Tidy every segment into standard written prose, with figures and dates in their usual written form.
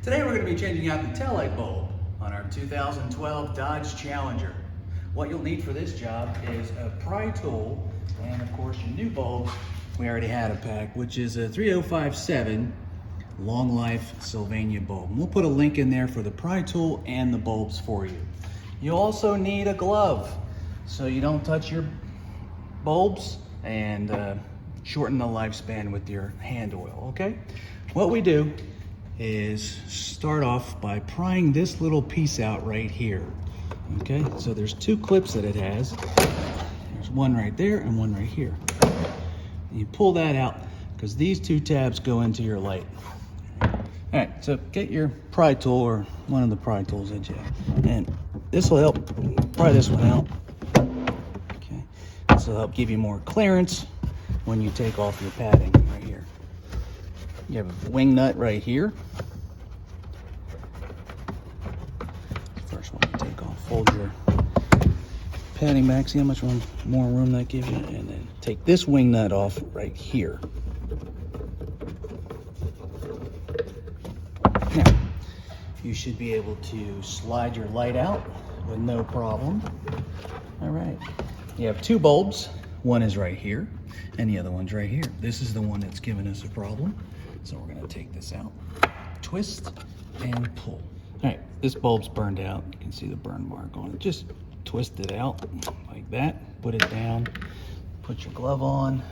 Today we're going to be changing out the taillight bulb on our 2012 Dodge Challenger. What you'll need for this job is a pry tool and of course your new bulb. We already had a pack, which is a 3057 long life Sylvania bulb. And we'll put a link in there for the pry tool and the bulbs for you. You also need a glove so you don't touch your bulbs and shorten the lifespan with your hand oil, okay? What we do is start off by prying this little piece out right here, okay? So there's two clips that it has. There's one right there and one right here. And you pull that out because these two tabs go into your light. All right, so get your pry tool or one of the pry tools that you have. And this will help pry this one out. Okay, this will help give you more clearance when you take off your padding right here. You have a wing nut right here. First one you take off, fold your padding back, see how much more room that gives you, and then take this wing nut off right here. Now, you should be able to slide your light out with no problem. All right, you have two bulbs. One is right here, and the other one's right here. This is the one that's giving us a problem. So we're gonna take this out, twist, and pull. All right, this bulb's burned out. You can see the burn mark on it. Just twist it out like that, put it down, put your glove on.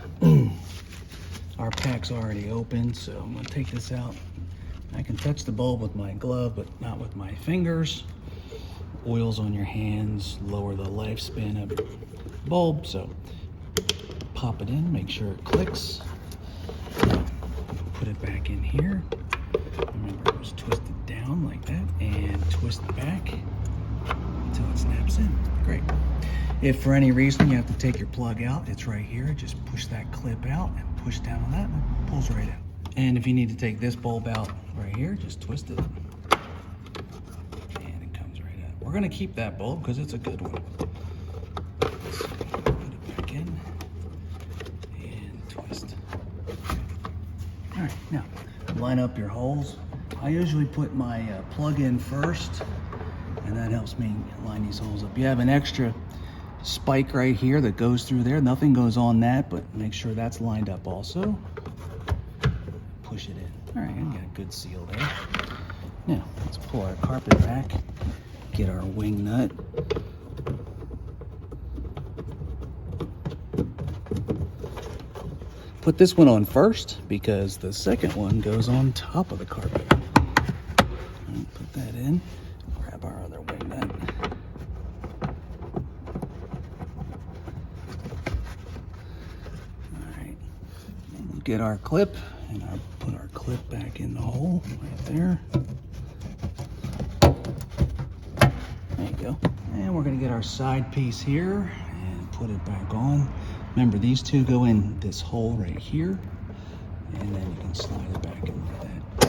Our pack's already open, so I'm gonna take this out. I can touch the bulb with my glove, but not with my fingers. Oils on your hands lower the lifespan of the bulb, so pop it in, make sure it clicks. Put it back in here. Remember, it was twisted down like that and twist back until it snaps in. Great. If for any reason you have to take your plug out, it's right here. Just push that clip out and push down on that and it pulls right out. And if you need to take this bulb out right here, just twist it and it comes right out. We're gonna keep that bulb because it's a good one. Put it back in and twist. All right, now line up your holes. I usually put my plug in first, and that helps me line these holes up. You have an extra spike right here that goes through there. Nothing goes on that, but make sure that's lined up also. Push it in. All right, I got a good seal there. Now, let's pull our carpet back, get our wing nut. Put this one on first because the second one goes on top of the carpet. Put that in, grab our other wing nut. All right, we'll get our clip and I'll put our clip back in the hole right there. There you go. And we're gonna get our side piece here and put it back on. Remember, these two go in this hole right here, and then you can slide it back in like that.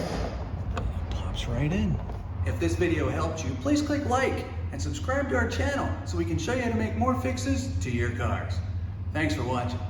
And it pops right in. If this video helped you, please click like and subscribe to our channel so we can show you how to make more fixes to your cars. Thanks for watching.